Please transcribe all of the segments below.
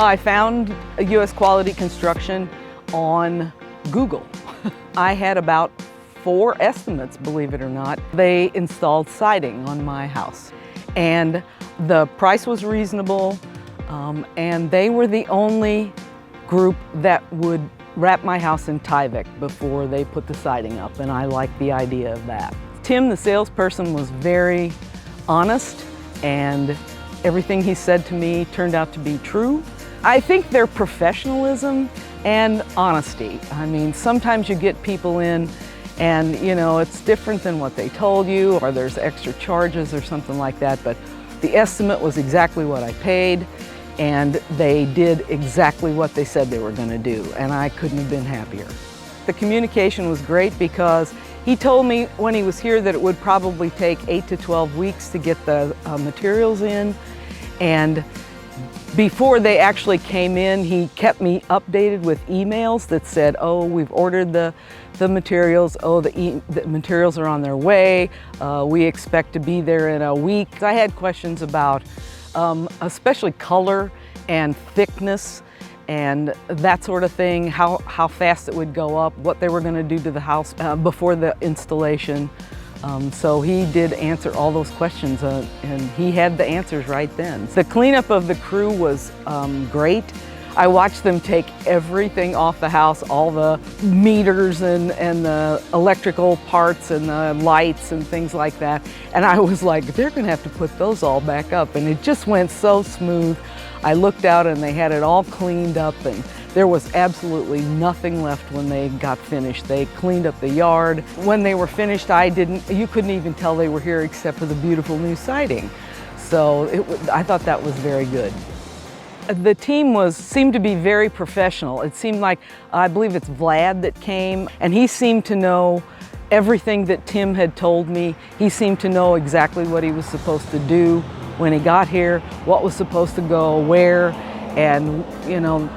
I found U.S. Quality Construction on Google. I had about 4 estimates, believe it or not. They installed siding on my house, and the price was reasonable, and they were the only group that would wrap my house in Tyvek before they put the siding up, and I liked the idea of that. Tim, the salesperson, was very honest, and everything he said to me turned out to be true. I think their professionalism and honesty. I mean, sometimes you get people in and, you know, it's different than what they told you, or there's extra charges or something like that, but the estimate was exactly what I paid, and they did exactly what they said they were going to do, and I couldn't have been happier. The communication was great because he told me when he was here that it would probably take 8 to 12 weeks to get the materials in, and before they actually came in, he kept me updated with emails that said, oh, we've ordered the materials, oh, the materials are on their way, we expect to be there in a week. I had questions about especially color and thickness and that sort of thing, how fast it would go up, what they were going to do to the house before the installation. So he did answer all those questions, and he had the answers right then. The cleanup of the crew was great. I watched them take everything off the house, all the meters and the electrical parts and the lights and things like that. And I was like, they're gonna have to put those all back up. And it just went so smooth. I looked out and they had it all cleaned up, and there was absolutely nothing left when they got finished. They cleaned up the yard. When they were finished, you couldn't even tell they were here except for the beautiful new siding. So I thought that was very good. The team seemed to be very professional. It seemed like, I believe it's Vlad that came, and he seemed to know everything that Tim had told me. He seemed to know exactly what he was supposed to do when he got here, what was supposed to go where. And, you know,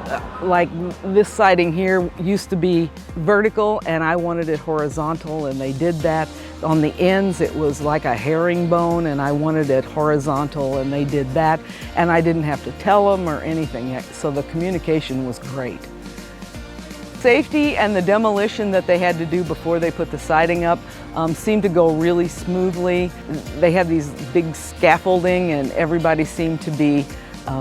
like this siding here used to be vertical and I wanted it horizontal, and they did that. On the ends it was like a herringbone and I wanted it horizontal, and they did that. And I didn't have to tell them or anything, so the communication was great. Safety and the demolition that they had to do before they put the siding up seemed to go really smoothly. They had these big scaffolding and everybody seemed to be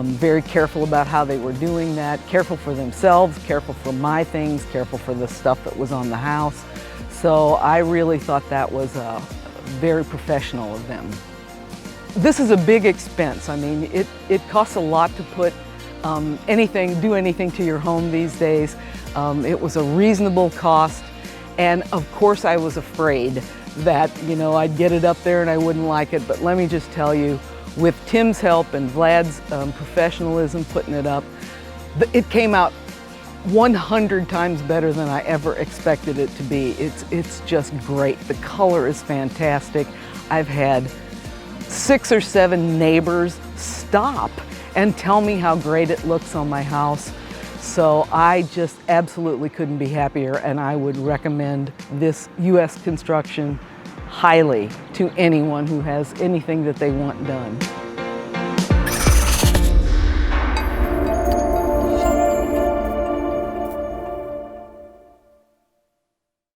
very careful about how they were doing that, careful for themselves, careful for my things, careful for the stuff that was on the house. So I really thought that was very professional of them. This is a big expense. I mean, it costs a lot to put do anything to your home these days. It was a reasonable cost, and of course I was afraid that, you know, I'd get it up there and I wouldn't like it, but let me just tell you, with Tim's help and Vlad's professionalism putting it up, it came out 100 times better than I ever expected it to be. It's just great. The color is fantastic. I've had 6 or 7 neighbors stop and tell me how great it looks on my house. So I just absolutely couldn't be happier, and I would recommend this U.S. Construction highly to anyone who has anything that they want done.